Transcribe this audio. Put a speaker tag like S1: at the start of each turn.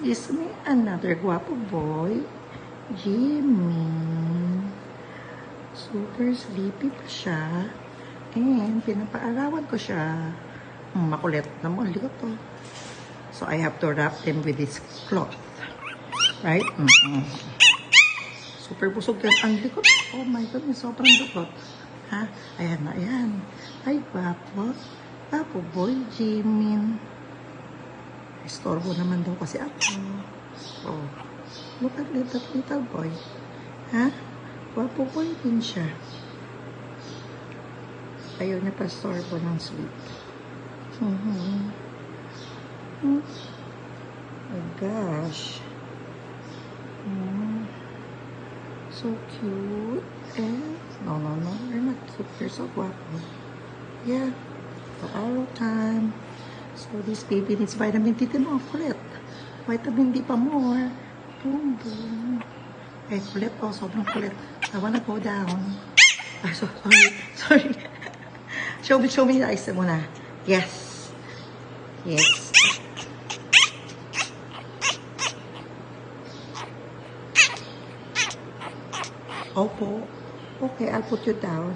S1: is me, another guwapo boy, Jimmy. Super sleepy pa siya. And pinapaarawan ko siya. Makulit naman, likot to. So I have to wrap them with this cloth. Right? Super busog yan. Ang likot. Oh my goodness, sobrang likot. Ha? Ayan na, ayan. Ay, guwapo. Guwapo boy, Jimmy. Istorbo naman daw kasi ako. Oh. Look at that little boy. Ha? Guwapo boy din siya. Ayaw niya pa istorbo ng sleep. Oh gosh. So cute. And no, you're not cute. You're so guwapo. Yeah. The arrow time. So this baby needs vitamin D. Tino, kulit. Vitamin D pa more. Boom, boom. Eh, kulit. Oh, sobrang kulit. I wanna go down. Ah, sorry. Show me your eyes muna. Yes. Yes. Opo. Okay, I'll put you down.